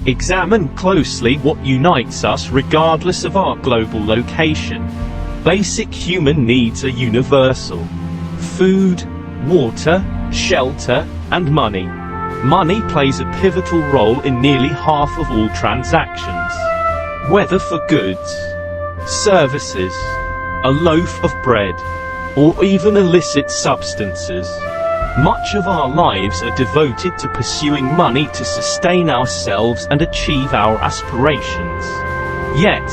Examine closely what unites us regardless of our global location. Basic human needs are universal. Food, water, shelter, and money. Money plays a pivotal role in nearly half of all transactions. Whether for goods, services, a loaf of bread, or even illicit substances. Much of our lives are devoted to pursuing money to sustain ourselves and achieve our aspirations. Yet,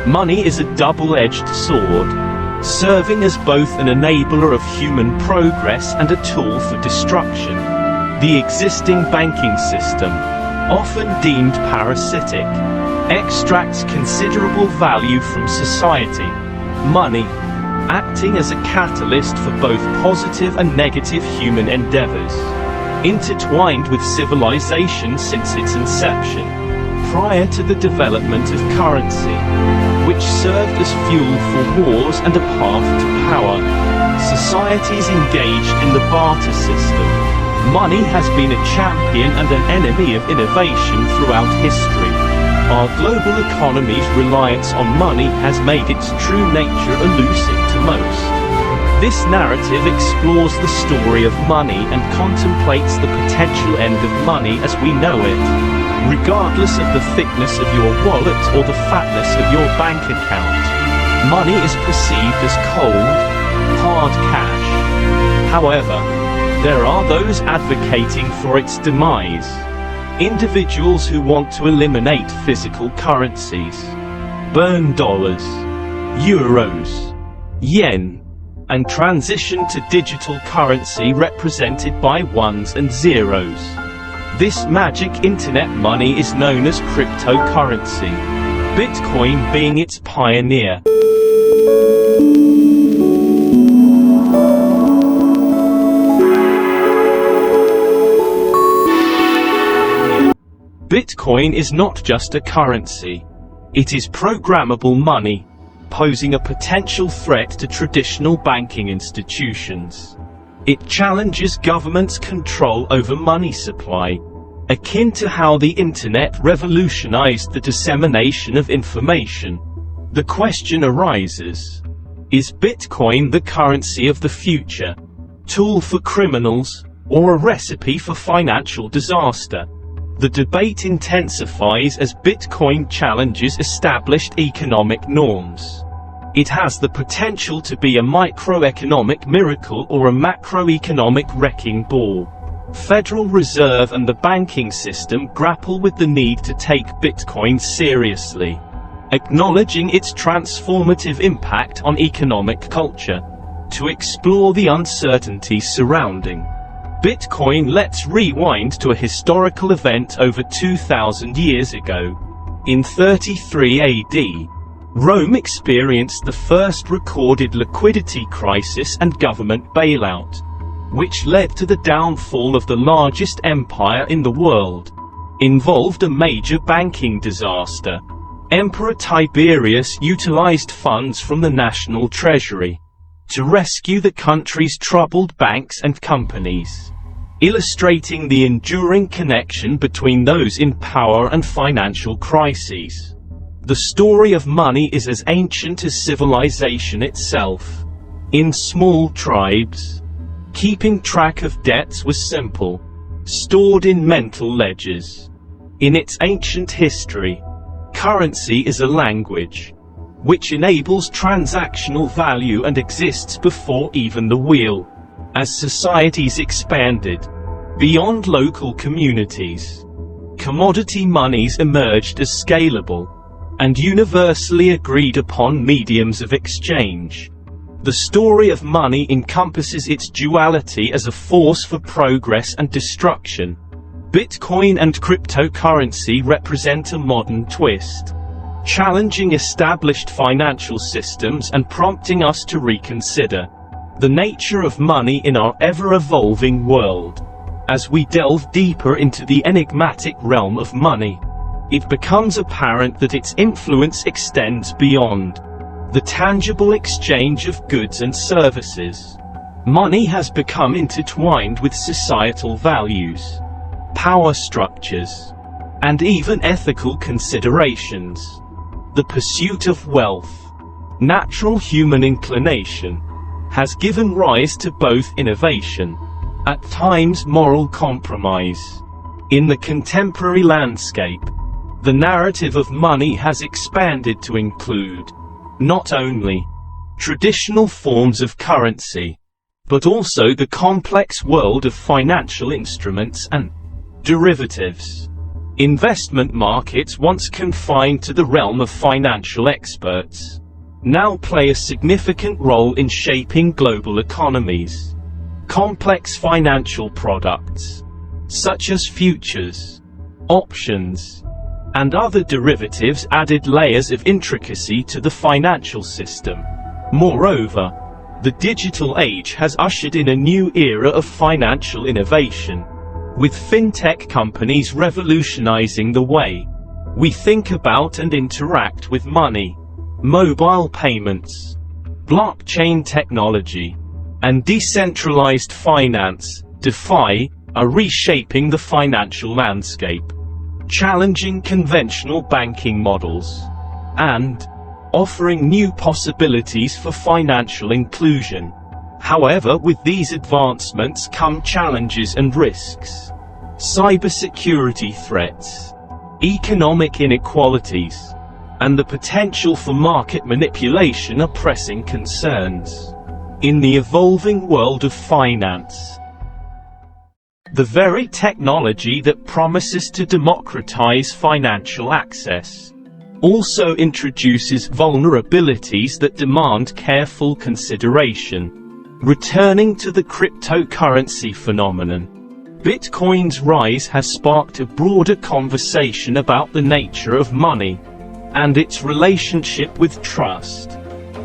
money is a double-edged sword, serving as both an enabler of human progress and a tool for destruction. The existing banking system, often deemed parasitic, extracts considerable value from society. Money, acting as a catalyst for both positive and negative human endeavors. Intertwined with civilization since its inception, prior to the development of currency, which served as fuel for wars and a path to power. Societies engaged in the barter system. Money has been a champion and an enemy of innovation throughout history. Our global economy's reliance on money has made its true nature elusive to most. This narrative explores the story of money and contemplates the potential end of money as we know it. Regardless of the thickness of your wallet or the fatness of your bank account, money is perceived as cold, hard cash. However, there are those advocating for its demise. Individuals who want to eliminate physical currencies, burn dollars, euros, yen, and transition to digital currency represented by ones and zeros. This magic internet money is known as cryptocurrency, Bitcoin being its pioneer. Bitcoin is not just a currency. It is programmable money, posing a potential threat to traditional banking institutions. It challenges governments' control over money supply, akin to how the internet revolutionized the dissemination of information. The question arises: is Bitcoin the currency of the future, tool for criminals, or a recipe for financial disaster? The debate intensifies as Bitcoin challenges established economic norms. It has the potential to be a microeconomic miracle or a macroeconomic wrecking ball. Federal Reserve and the banking system grapple with the need to take Bitcoin seriously, acknowledging its transformative impact on economic culture. To explore the uncertainty surrounding Bitcoin, let's rewind to a historical event over 2,000 years ago. In 33 AD, Rome experienced the first recorded liquidity crisis and government bailout, which led to the downfall of the largest empire in the world. Involved a major banking disaster. Emperor Tiberius utilized funds from the national treasury to rescue the country's troubled banks and companies, illustrating the enduring connection between those in power and financial crises. The story of money is as ancient as civilization itself. In small tribes, keeping track of debts was simple, stored in mental ledgers. In its ancient history, currency is a language, which enables transactional value and exists before even the wheel. As societies expanded beyond local communities, commodity monies emerged as scalable and universally agreed upon mediums of exchange. The story of money encompasses its duality as a force for progress and destruction. Bitcoin and cryptocurrency represent a modern twist, challenging established financial systems and prompting us to reconsider the nature of money in our ever-evolving world. As we delve deeper into the enigmatic realm of money, it becomes apparent that its influence extends beyond the tangible exchange of goods and services. Money has become intertwined with societal values, power structures, and even ethical considerations. The pursuit of wealth, natural human inclination, has given rise to both innovation, at times moral compromise. In the contemporary landscape, the narrative of money has expanded to include not only traditional forms of currency, but also the complex world of financial instruments and derivatives. Investment markets, once confined to the realm of financial experts, now play a significant role in shaping global economies. Complex financial products, such as futures, options, and other derivatives, added layers of intricacy to the financial system. Moreover, the digital age has ushered in a new era of financial innovation, with fintech companies revolutionizing the way we think about and interact with money. Mobile payments, blockchain technology, and decentralized finance, DeFi, are reshaping the financial landscape, challenging conventional banking models, and offering new possibilities for financial inclusion. However, with these advancements come challenges and risks. Cybersecurity threats, economic inequalities, and the potential for market manipulation are pressing concerns. In the evolving world of finance, the very technology that promises to democratize financial access also introduces vulnerabilities that demand careful consideration. Returning to the cryptocurrency phenomenon, Bitcoin's rise has sparked a broader conversation about the nature of money and its relationship with trust.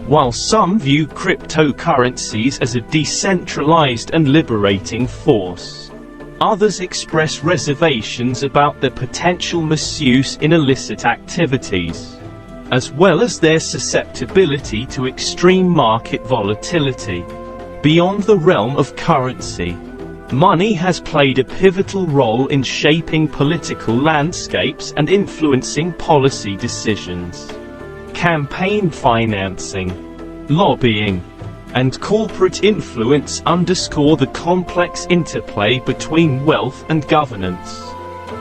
While some view cryptocurrencies as a decentralized and liberating force, others express reservations about their potential misuse in illicit activities, as well as their susceptibility to extreme market volatility. Beyond the realm of currency, money has played a pivotal role in shaping political landscapes and influencing policy decisions. Campaign financing, lobbying, and corporate influence underscore the complex interplay between wealth and governance.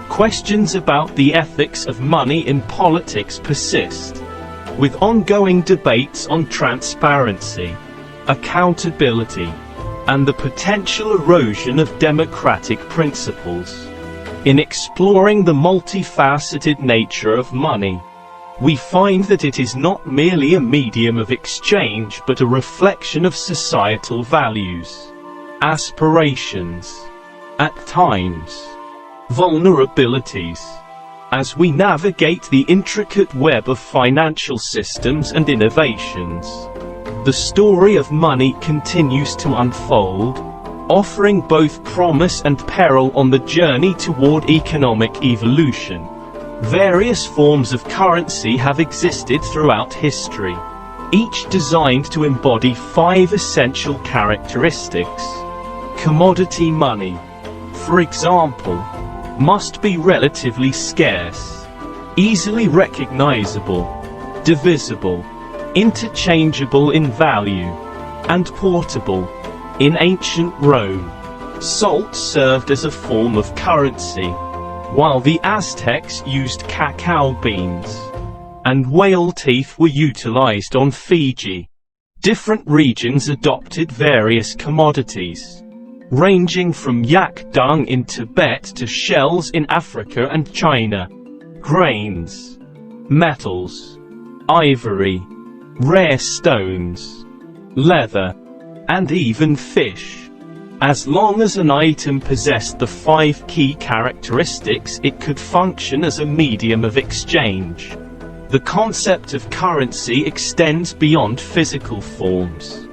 Questions about the ethics of money in politics persist, with ongoing debates on transparency, accountability, and the potential erosion of democratic principles. In exploring the multifaceted nature of money, we find that it is not merely a medium of exchange but a reflection of societal values, aspirations, at times, vulnerabilities. As we navigate the intricate web of financial systems and innovations, the story of money continues to unfold, offering both promise and peril on the journey toward economic evolution. Various forms of currency have existed throughout history, each designed to embody 5 essential characteristics. Commodity money, for example, must be relatively scarce, easily recognizable, divisible, interchangeable in value, and portable. In ancient Rome, salt served as a form of currency, while the Aztecs used cacao beans, and whale teeth were utilized on Fiji. Different regions adopted various commodities, ranging from yak dung in Tibet to shells in Africa and China. Grains, metals, ivory, rare stones, leather, and even fish. As long as an item possessed the 5 key characteristics, it could function as a medium of exchange. The concept of currency extends beyond physical forms.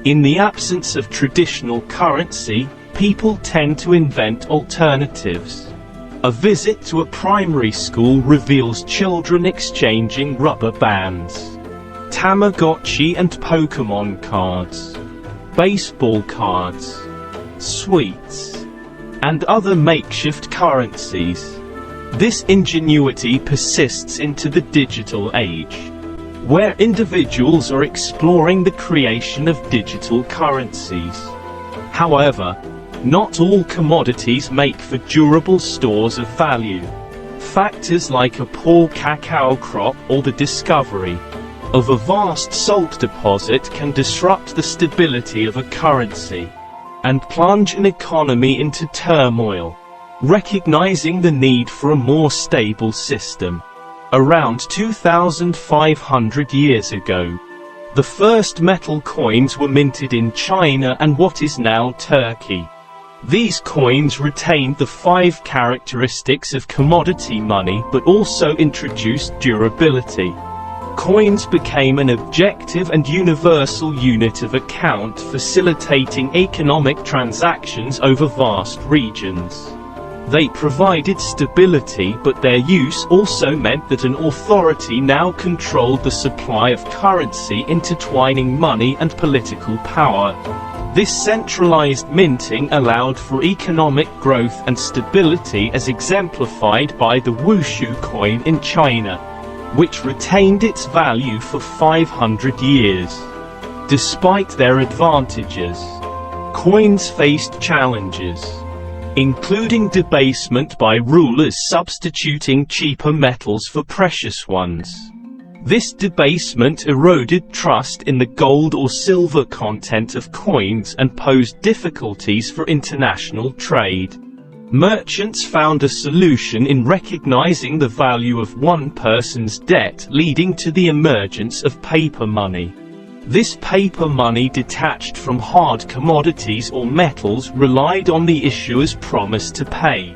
In the absence of traditional currency, people tend to invent alternatives. A visit to a primary school reveals children exchanging rubber bands, Tamagotchi and Pokemon cards, baseball cards, sweets, and other makeshift currencies. This ingenuity persists into the digital age, where individuals are exploring the creation of digital currencies. However, not all commodities make for durable stores of value. Factors like a poor cacao crop or the discovery of a vast salt deposit can disrupt the stability of a currency and plunge an economy into turmoil. Recognizing the need for a more stable system, around 2,500 years ago, the first metal coins were minted in China and what is now Turkey. These coins retained the 5 characteristics of commodity money but also introduced durability. Coins became an objective and universal unit of account, facilitating economic transactions over vast regions. They provided stability, but their use also meant that an authority now controlled the supply of currency, intertwining money and political power. This centralized minting allowed for economic growth and stability, as exemplified by the Wushu coin in China, which retained its value for 500 years. Despite their advantages, coins faced challenges, including debasement by rulers substituting cheaper metals for precious ones. This debasement eroded trust in the gold or silver content of coins and posed difficulties for international trade. Merchants found a solution in recognizing the value of one person's debt, leading to the emergence of paper money. This paper money, detached from hard commodities or metals, relied on the issuer's promise to pay.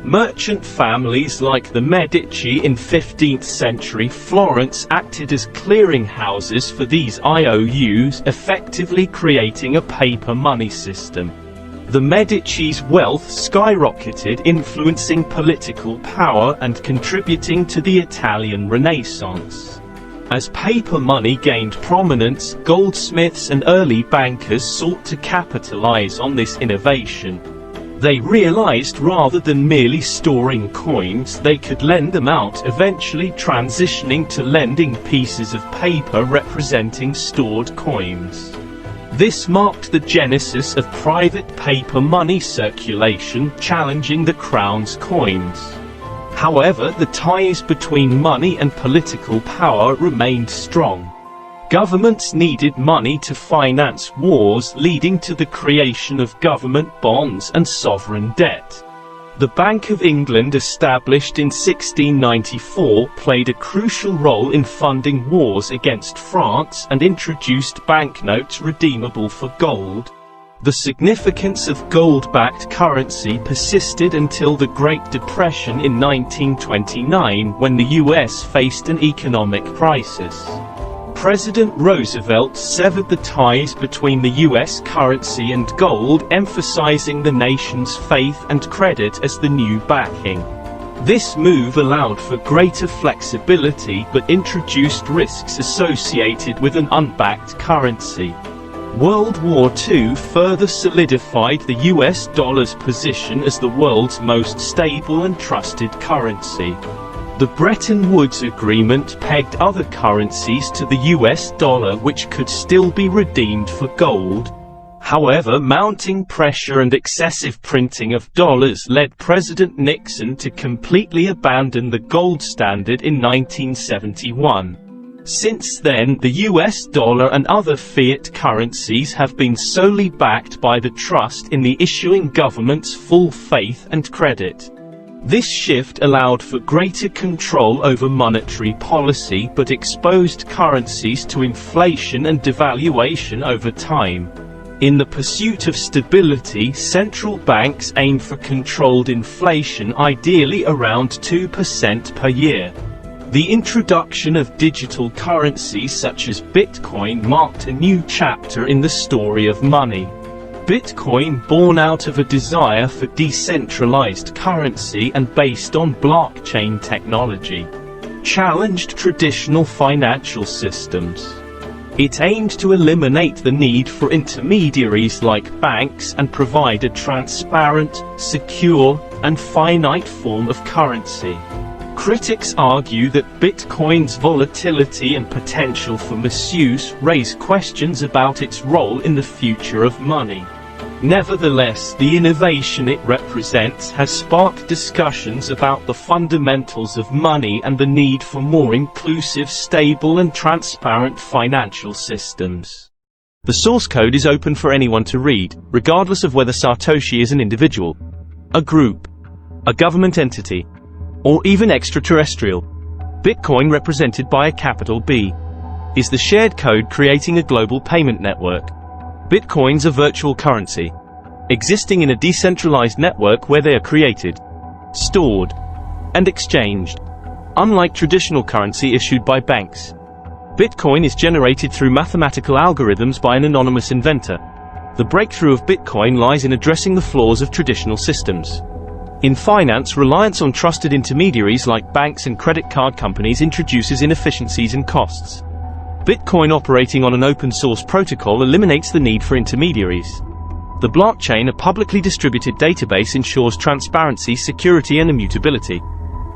Merchant families like the Medici in 15th century Florence acted as clearinghouses for these IOUs, effectively creating a paper money system. The Medici's wealth skyrocketed, influencing political power and contributing to the Italian Renaissance. As paper money gained prominence, goldsmiths and early bankers sought to capitalize on this innovation. They realized rather than merely storing coins, they could lend them out, eventually transitioning to lending pieces of paper representing stored coins. This marked the genesis of private paper money circulation, challenging the crown's coins. However, the ties between money and political power remained strong. Governments needed money to finance wars, leading to the creation of government bonds and sovereign debt. The Bank of England, established in 1694, played a crucial role in funding wars against France and introduced banknotes redeemable for gold. The significance of gold-backed currency persisted until the Great Depression in 1929, when the US faced an economic crisis. President Roosevelt severed the ties between the US currency and gold, emphasizing the nation's faith and credit as the new backing. This move allowed for greater flexibility but introduced risks associated with an unbacked currency. World War II further solidified the US dollar's position as the world's most stable and trusted currency. The Bretton Woods Agreement pegged other currencies to the US dollar, which could still be redeemed for gold. However, mounting pressure and excessive printing of dollars led President Nixon to completely abandon the gold standard in 1971. Since then, the US dollar and other fiat currencies have been solely backed by the trust in the issuing government's full faith and credit. This shift allowed for greater control over monetary policy but exposed currencies to inflation and devaluation over time. In the pursuit of stability, central banks aim for controlled inflation, ideally around 2% per year. The introduction of digital currencies such as Bitcoin marked a new chapter in the story of money. Bitcoin, born out of a desire for decentralized currency and based on blockchain technology, challenged traditional financial systems. It aimed to eliminate the need for intermediaries like banks and provide a transparent, secure, and finite form of currency. Critics argue that Bitcoin's volatility and potential for misuse raise questions about its role in the future of money. Nevertheless, the innovation it represents has sparked discussions about the fundamentals of money and the need for more inclusive, stable, and transparent financial systems. The source code is open for anyone to read, regardless of whether Satoshi is an individual, a group, a government entity, or even extraterrestrial. Bitcoin, represented by a capital B, is the shared code creating a global payment network. Bitcoins are virtual currency, existing in a decentralized network where they are created, stored, and exchanged. Unlike traditional currency issued by banks, Bitcoin is generated through mathematical algorithms by an anonymous inventor. The breakthrough of Bitcoin lies in addressing the flaws of traditional systems. In finance, reliance on trusted intermediaries like banks and credit card companies introduces inefficiencies and costs. Bitcoin, operating on an open-source protocol, eliminates the need for intermediaries. The blockchain, a publicly distributed database, ensures transparency, security, and immutability.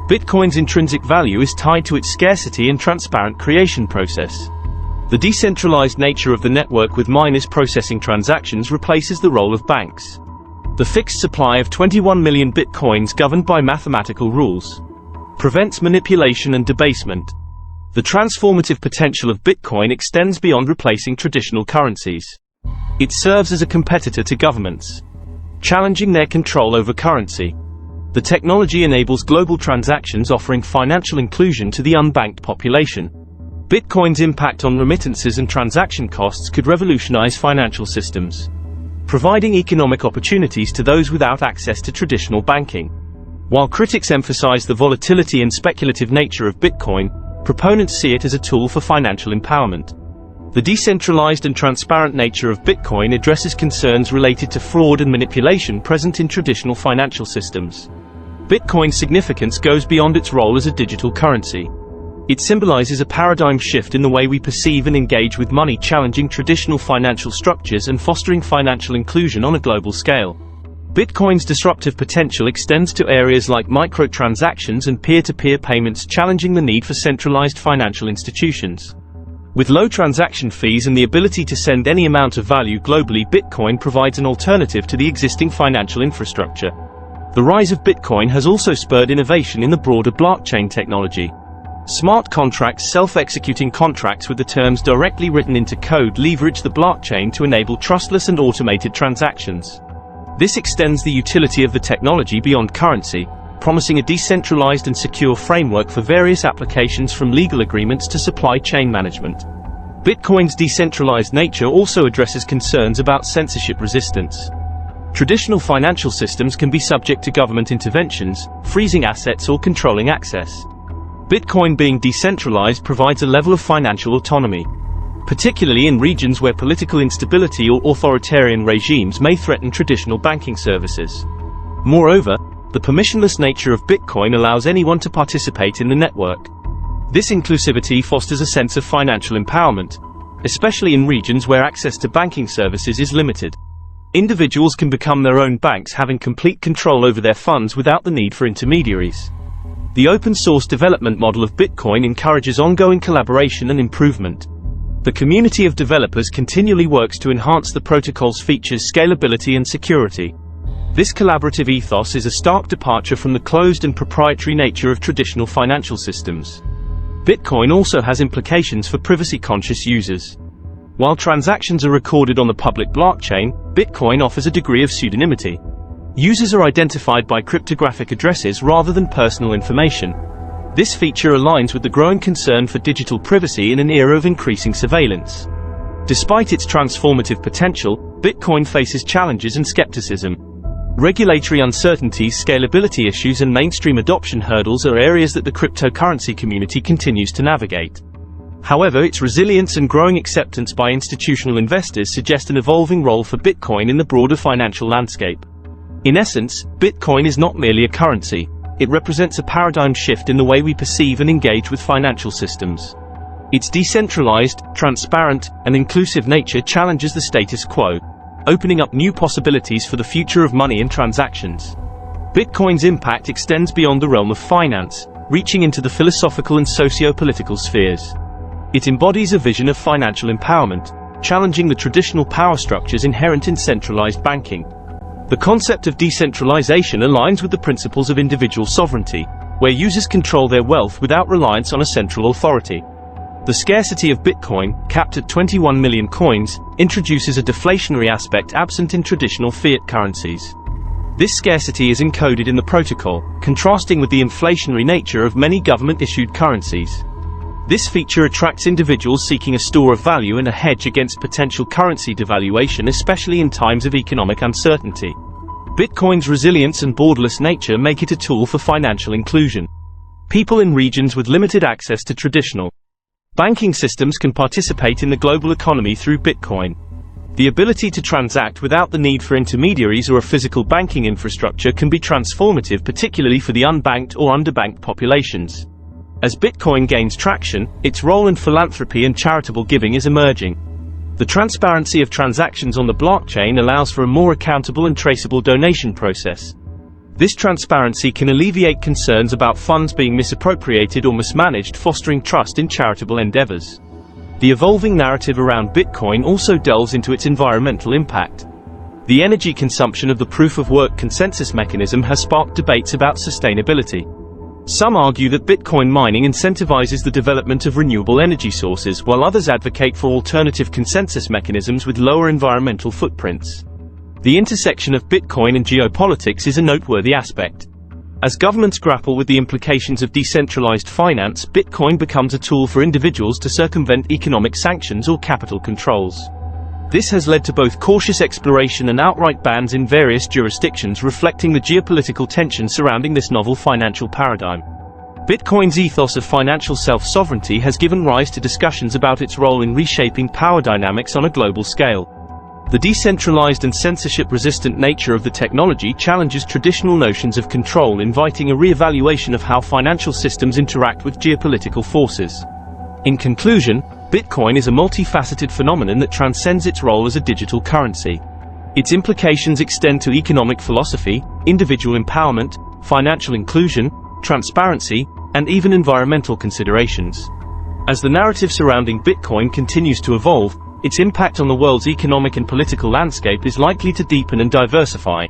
Bitcoin's intrinsic value is tied to its scarcity and transparent creation process. The decentralized nature of the network with miners processing transactions replaces the role of banks. The fixed supply of 21 million bitcoins, governed by mathematical rules, prevents manipulation and debasement. The transformative potential of Bitcoin extends beyond replacing traditional currencies. It serves as a competitor to governments, challenging their control over currency. The technology enables global transactions, offering financial inclusion to the unbanked population. Bitcoin's impact on remittances and transaction costs could revolutionize financial systems, providing economic opportunities to those without access to traditional banking. While critics emphasize the volatility and speculative nature of Bitcoin, proponents see it as a tool for financial empowerment. The decentralized and transparent nature of Bitcoin addresses concerns related to fraud and manipulation present in traditional financial systems. Bitcoin's significance goes beyond its role as a digital currency. It symbolizes a paradigm shift in the way we perceive and engage with money, challenging traditional financial structures and fostering financial inclusion on a global scale. Bitcoin's disruptive potential extends to areas like microtransactions and peer-to-peer payments, challenging the need for centralized financial institutions. With low transaction fees and the ability to send any amount of value globally, Bitcoin provides an alternative to the existing financial infrastructure. The rise of Bitcoin has also spurred innovation in the broader blockchain technology. Smart contracts, self-executing contracts with the terms directly written into code, leverage the blockchain to enable trustless and automated transactions. This extends the utility of the technology beyond currency, promising a decentralized and secure framework for various applications, from legal agreements to supply chain management. Bitcoin's decentralized nature also addresses concerns about censorship resistance. Traditional financial systems can be subject to government interventions, freezing assets or controlling access. Bitcoin, being decentralized, provides a level of financial autonomy, particularly in regions where political instability or authoritarian regimes may threaten traditional banking services. Moreover, the permissionless nature of Bitcoin allows anyone to participate in the network. This inclusivity fosters a sense of financial empowerment, especially in regions where access to banking services is limited. Individuals can become their own banks, having complete control over their funds without the need for intermediaries. The open-source development model of Bitcoin encourages ongoing collaboration and improvement. The community of developers continually works to enhance the protocol's features, scalability, and security. This collaborative ethos is a stark departure from the closed and proprietary nature of traditional financial systems. Bitcoin also has implications for privacy-conscious users. While transactions are recorded on the public blockchain, Bitcoin offers a degree of pseudonymity. Users are identified by cryptographic addresses rather than personal information. This feature aligns with the growing concern for digital privacy in an era of increasing surveillance. Despite its transformative potential, Bitcoin faces challenges and skepticism. Regulatory uncertainties, scalability issues, and mainstream adoption hurdles are areas that the cryptocurrency community continues to navigate. However, its resilience and growing acceptance by institutional investors suggest an evolving role for Bitcoin in the broader financial landscape. In essence, Bitcoin is not merely a currency. It represents a paradigm shift in the way we perceive and engage with financial systems. Its decentralized, transparent, and inclusive nature challenges the status quo, opening up new possibilities for the future of money and transactions. Bitcoin's impact extends beyond the realm of finance, reaching into the philosophical and socio-political spheres. It embodies a vision of financial empowerment, challenging the traditional power structures inherent in centralized banking. The concept of decentralization aligns with the principles of individual sovereignty, where users control their wealth without reliance on a central authority. The scarcity of Bitcoin, capped at 21 million coins, introduces a deflationary aspect absent in traditional fiat currencies. This scarcity is encoded in the protocol, contrasting with the inflationary nature of many government-issued currencies. This feature attracts individuals seeking a store of value and a hedge against potential currency devaluation, especially in times of economic uncertainty. Bitcoin's resilience and borderless nature make it a tool for financial inclusion. People in regions with limited access to traditional banking systems can participate in the global economy through Bitcoin. The ability to transact without the need for intermediaries or a physical banking infrastructure can be transformative, particularly for the unbanked or underbanked populations. As Bitcoin gains traction, its role in philanthropy and charitable giving is emerging. The transparency of transactions on the blockchain allows for a more accountable and traceable donation process. This transparency can alleviate concerns about funds being misappropriated or mismanaged, fostering trust in charitable endeavors. The evolving narrative around Bitcoin also delves into its environmental impact. The energy consumption of the proof-of-work consensus mechanism has sparked debates about sustainability. Some argue that Bitcoin mining incentivizes the development of renewable energy sources, while others advocate for alternative consensus mechanisms with lower environmental footprints. The intersection of Bitcoin and geopolitics is a noteworthy aspect. As governments grapple with the implications of decentralized finance, Bitcoin becomes a tool for individuals to circumvent economic sanctions or capital controls. This has led to both cautious exploration and outright bans in various jurisdictions, reflecting the geopolitical tension surrounding this novel financial paradigm. Bitcoin's ethos of financial self-sovereignty has given rise to discussions about its role in reshaping power dynamics on a global scale. The decentralized and censorship-resistant nature of the technology challenges traditional notions of control, inviting a re-evaluation of how financial systems interact with geopolitical forces. In conclusion, Bitcoin is a multifaceted phenomenon that transcends its role as a digital currency. Its implications extend to economic philosophy, individual empowerment, financial inclusion, transparency, and even environmental considerations. As the narrative surrounding Bitcoin continues to evolve, its impact on the world's economic and political landscape is likely to deepen and diversify.